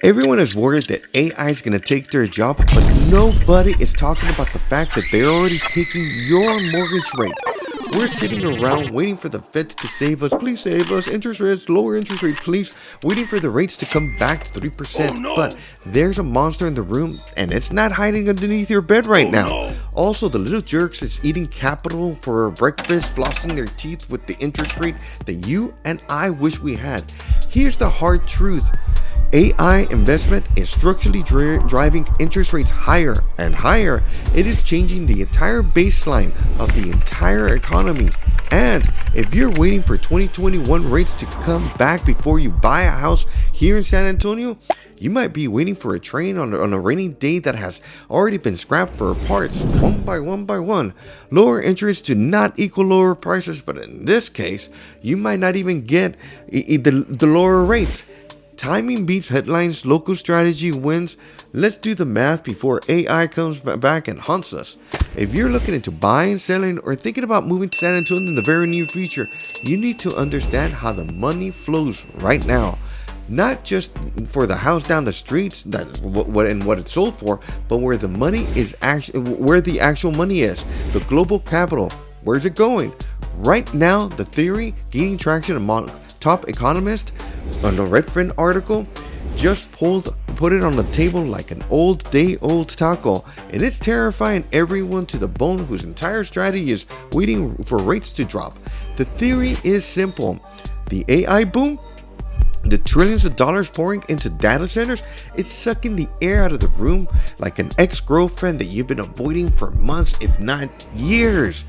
Everyone is worried that AI is going to take their job, but nobody is talking about the fact that they're already taking your mortgage rate. We're sitting around waiting for the feds to save us. Please save us. Interest rates, lower interest rate, please. Waiting for the rates to come back to 3%. But there's a monster in the room, and it's not hiding underneath your bed right now. Also, the little jerks is eating capital for breakfast, flossing their teeth with the interest rate that you and I wish we had. Here's the hard truth. AI investment is structurally driving interest rates higher and higher. It is changing the entire baseline of the entire economy. And if you're waiting for 2021 rates to come back before you buy a house here in San Antonio, you might be waiting for a train on a rainy day that has already been scrapped for parts, one by one. Lower interest do not equal lower prices, but in this case, you might not even get the lower rates. Timing beats headlines, local strategy wins. Let's do the math before AI comes back and haunts us. If you're looking into buying, selling, or thinking about moving to San Antonio in the very near future, you need to understand how the money flows right now. Not just for the house down the streets, that's what it's sold for, but where the money is where the actual money is. The global capital, where's it going? Right now, the theory gaining traction among top economists on the Redfin article just put it on the table like an old taco, and it's terrifying everyone to the bone whose entire strategy is waiting for rates to drop. The theory is simple. The AI boom, the trillions of dollars pouring into data centers, it's sucking the air out of the room like an ex-girlfriend that you've been avoiding for months, if not years.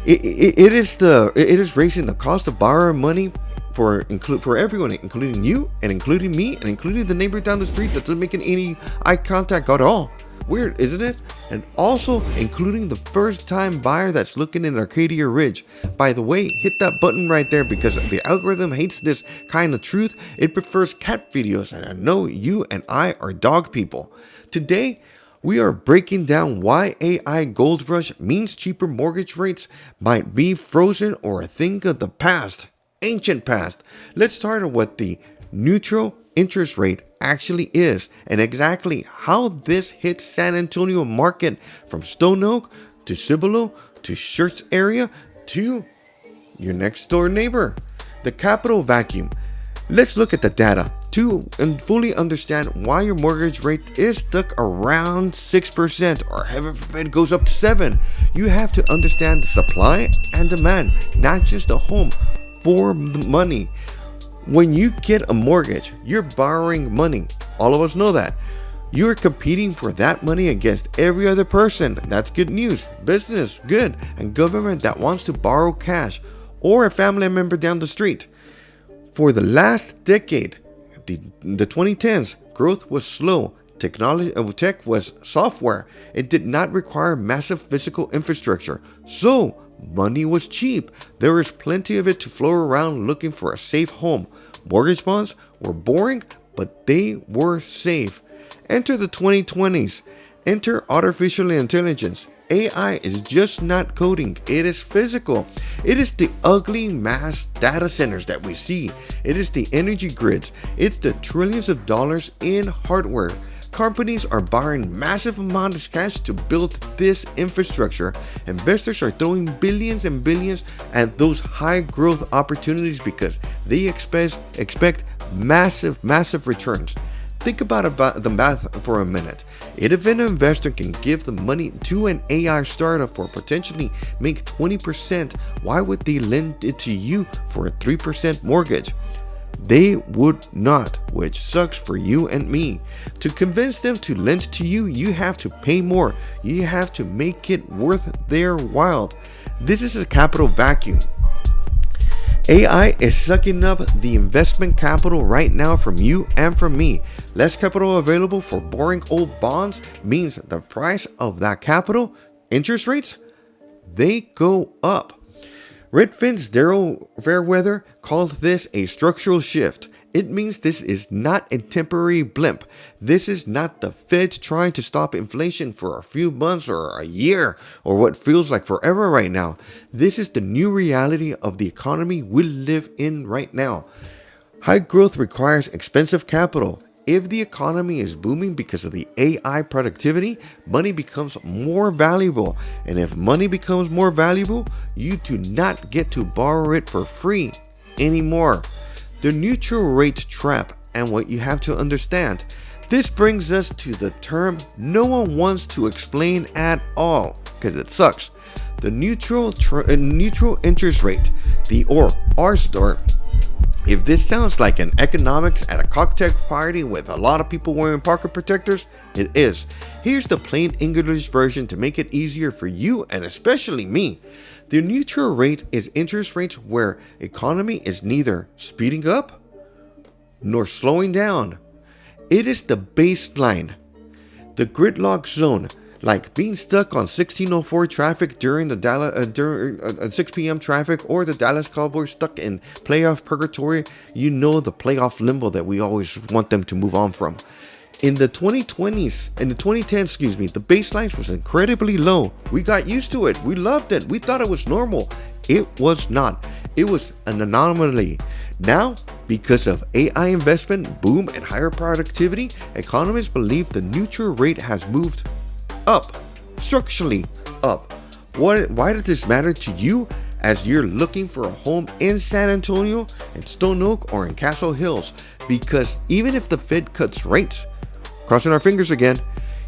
It is raising the cost of borrowing money for everyone, including you and including me and including the neighbor down the street that doesn't make any eye contact at all. Weird, isn't it? And also including the first-time buyer that's looking in Arcadia Ridge. By the way, hit that button right there because the algorithm hates this kind of truth. It prefers cat videos, and I know you and I are dog people. Today, we are breaking down why AI gold rush means cheaper mortgage rates might be frozen or a thing of the past, ancient past. Let's start with what the neutral interest rate actually is and exactly how this hits San Antonio market from Stone Oak to Cibolo to Schertz area to your next door neighbor. The capital vacuum. Let's look at the data to fully understand why your mortgage rate is stuck around 6% or heaven forbid goes up to 7%. You have to understand the supply and demand, not just a home, for the money. When you get a mortgage, you're borrowing money. All of us know that. You're competing for that money against every other person. That's good news. Business, good. And government that wants to borrow cash or a family member down the street. For the last decade, the 2010s, growth was slow. Tech was software. It did not require massive physical infrastructure. So, money was cheap. There was plenty of it to flow around looking for a safe home. Mortgage bonds were boring, but they were safe. Enter the 2020s. Enter artificial intelligence. AI is just not coding, it is physical. It is the ugly mass data centers that we see. It is the energy grids. It's the trillions of dollars in hardware. Companies are borrowing massive amounts of cash to build this infrastructure. Investors are throwing billions and billions at those high growth opportunities because they expect massive returns. Think about the math for a minute. If an investor can give the money to an AI startup for potentially make 20%, why would they lend it to you for a 3% mortgage? They would not, which sucks for you and me. To convince them to lend to you, you have to pay more. You have to make it worth their while. This is a capital vacuum. AI is sucking up the investment capital right now from you and from me. Less capital available for boring old bonds means the price of that capital, interest rates, they go up. Redfin's Daryl Fairweather calls this a structural shift. It means this is not a temporary blimp. This is not the Fed trying to stop inflation for a few months or a year or what feels like forever right now. This is the new reality of the economy we live in right now. High growth requires expensive capital. if the economy is booming because of the AI productivity, money becomes more valuable. And if money becomes more valuable, you do not get to borrow it for free anymore. The neutral rate trap, and what you have to understand. This brings us to the term no one wants to explain at all, because it sucks. The neutral interest rate, the R-star. If this sounds like an economics at a cocktail party with a lot of people wearing pocket protectors, it is. Here's the plain English version to make it easier for you and especially me. The neutral rate is interest rates where economy is neither speeding up nor slowing down. It is the baseline, the gridlock zone, like being stuck on 1604 traffic during the 6 p.m. traffic, or the Dallas Cowboys stuck in playoff purgatory. You know, the playoff limbo that we always want them to move on from. In the 2010s, the baselines was incredibly low. We got used to it. We loved it. We thought it was normal. It was not. It was an anomaly. Now, because of AI investment, boom, and higher productivity, economists believe the neutral rate has moved up, structurally up. Why does this matter to you as you're looking for a home in San Antonio, in Stone Oak, or in Castle Hills? Because even if the Fed cuts rates, crossing our fingers again,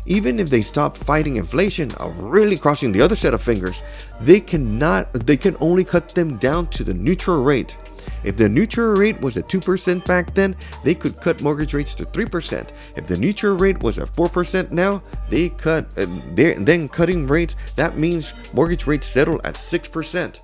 even if they stop fighting inflation, really crossing the other set of fingers, they can only cut them down to the neutral rate. If the neutral rate was at 2% back then, they could cut mortgage rates to 3%. If the neutral rate was at 4% now, then cutting rates, that means mortgage rates settle at 6%.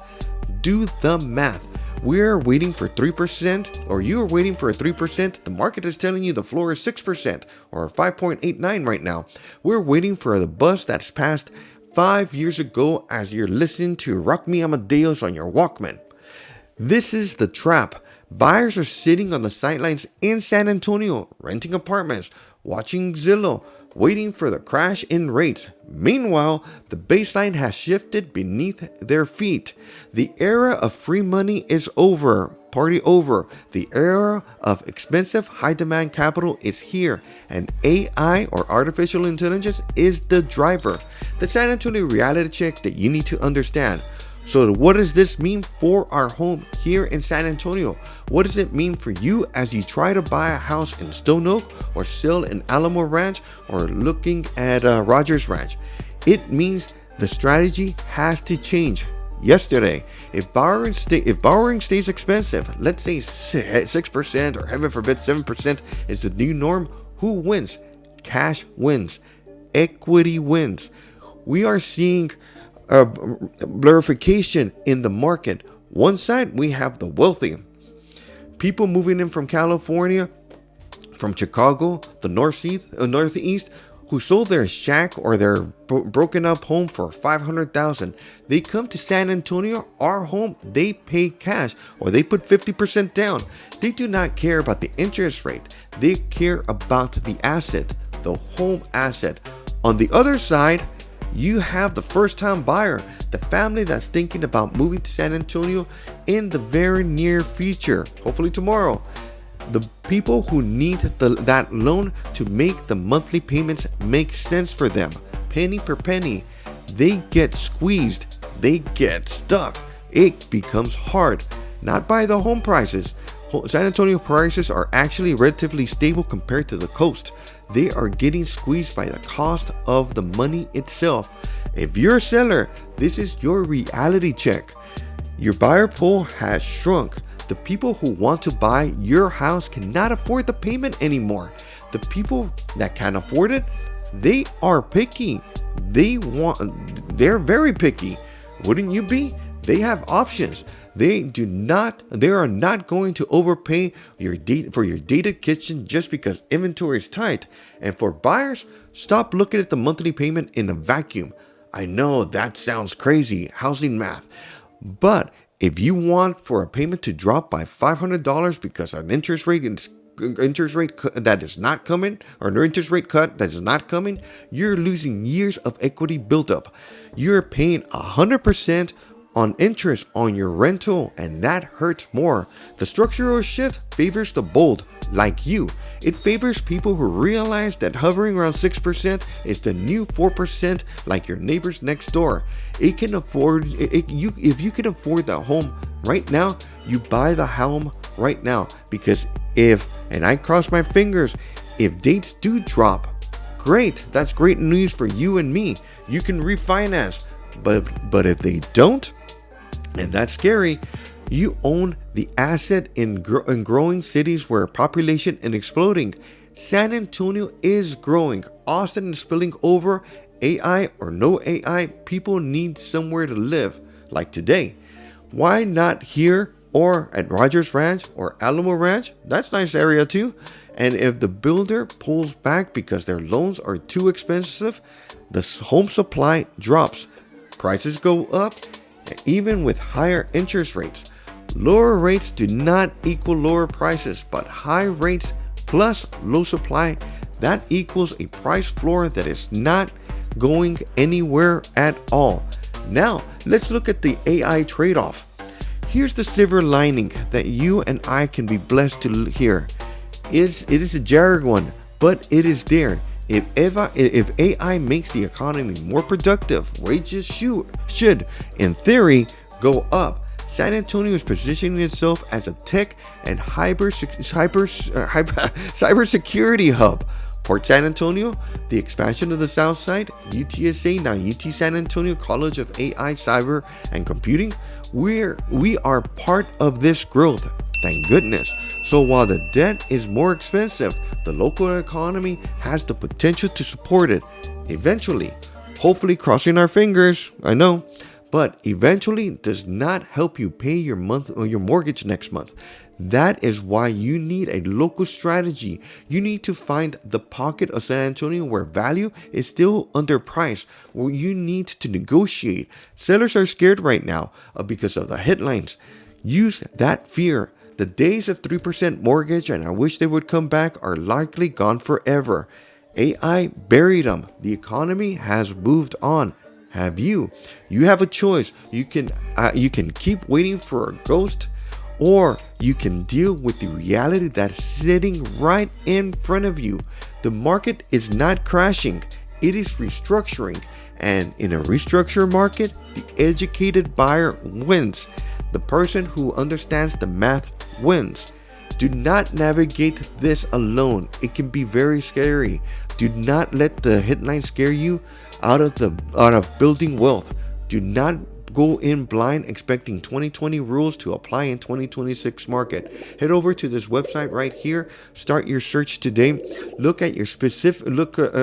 Do the math. We're waiting for 3%, or you're waiting for a 3%. The market is telling you the floor is 6% or 5.89 right now. We're waiting for the bus that's passed 5 years ago as you're listening to Rock Me Amadeus on your Walkman. This is the trap. Buyers are sitting on the sidelines in San Antonio, renting apartments, watching Zillow, waiting for the crash in rates. Meanwhile, the baseline has shifted beneath their feet. The era of free money is over. Party over. The era of expensive, high-demand capital is here, and AI, or artificial intelligence, is the driver. The San Antonio reality check that you need to understand. So what does this mean for our home here in San Antonio? What does it mean for you as you try to buy a house in Stone Oak, or sell in Alamo Ranch, or looking at Rogers Ranch? It means the strategy has to change. Yesterday, if borrowing stays expensive, let's say 6% or heaven forbid 7% is the new norm, who wins? Cash wins. Equity wins. We are seeing blurification in the market. One side, we have the wealthy people moving in from California, from Chicago, the northeast, who sold their shack or their broken up home for $500,000. They come to San Antonio, our home, they pay cash, or they put 50% down. They do not care about the interest rate. They care about the asset, the home asset. On the other side, you have the first-time buyer, the family that's thinking about moving to San Antonio in the very near future, hopefully tomorrow. The people who need that loan to make the monthly payments make sense for them, penny per penny, they get squeezed, they get stuck. It becomes hard, not by the home prices. San Antonio prices are actually relatively stable compared to the coast. They are getting squeezed by the cost of the money itself. If you're a seller, this is your reality check. Your buyer pool has shrunk. The people who want to buy your house cannot afford the payment anymore. The people that can afford it, they are picky. They're very picky. Wouldn't you be? They have options. They are not going to overpay for your dated kitchen just because inventory is tight. And for buyers, stop looking at the monthly payment in a vacuum. I know that sounds crazy, housing math. But if you want for a payment to drop by $500 because an interest rate that is not coming, or an interest rate cut that is not coming, you're losing years of equity built up. You're paying 100% on interest on your rental, and that hurts more. The structural shift favors the bold, like you. It favors people who realize that hovering around 6% is the new 4%, like your neighbors next door. If you can afford the home right now, you buy the home right now, because and I cross my fingers, if dates do drop, great, that's great news for you and me. You can refinance, but if they don't, and that's scary, you own the asset in growing cities where population is exploding. San Antonio is growing. Austin is spilling over. AI or no AI, people need somewhere to live, like today. Why not here or at Rogers Ranch or Alamo Ranch? That's a nice area too. And if the builder pulls back because their loans are too expensive, the home supply drops. Prices go up, even with higher interest rates. Lower rates do not equal lower prices, but high rates plus low supply, that equals a price floor that is not going anywhere at all. Now, let's look at the AI trade-off. Here's the silver lining that you and I can be blessed to hear. It is a jarring one, but it is there. If AI makes the economy more productive, wages should, in theory, go up. San Antonio is positioning itself as a tech and cybersecurity hub. Port San Antonio, the expansion of the South Side, UTSA, now UT San Antonio College of AI, Cyber, and Computing, we are part of this growth. Thank goodness. So while the debt is more expensive, the local economy has the potential to support it. Eventually, hopefully crossing our fingers, I know, but eventually does not help you pay your mortgage next month. That is why you need a local strategy. You need to find the pocket of San Antonio where value is still underpriced, where you need to negotiate. Sellers are scared right now because of the headlines. Use that fear. The days of 3% mortgage and I wish they would come back are likely gone forever. AI buried them. The economy has moved on. Have you? You have a choice. You can keep waiting for a ghost, or you can deal with the reality that's sitting right in front of you. The market is not crashing. It is restructuring. And in a restructured market, the educated buyer wins. The person who understands the math wins. Do not navigate this alone. It can be very scary. Do not let the headlines scare you out of building wealth. Do not go in blind expecting 2020 rules to apply in 2026 market. Head over to this website right here. Start your search today. Look at your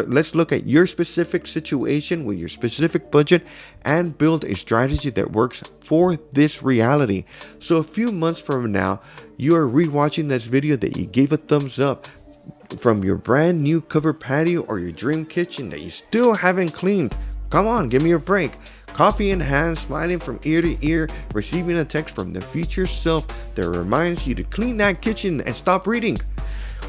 let's look at your specific situation with your specific budget and build a strategy that works for this reality. So a few months from now, you are rewatching this video that you gave a thumbs up from your brand new covered patio or your dream kitchen that you still haven't cleaned. Come on, give me a break. Coffee in hand, smiling from ear to ear, receiving a text from the future self that reminds you to clean that kitchen and stop reading.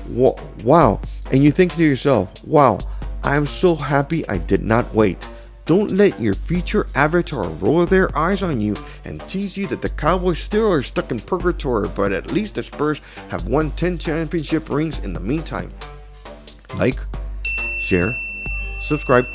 Wow. And you think to yourself, wow, I'm so happy I did not wait. Don't let your future avatar roll their eyes on you and tease you that the Cowboys still are stuck in purgatory, but at least the Spurs have won 10 championship rings in the meantime. Like, share, subscribe.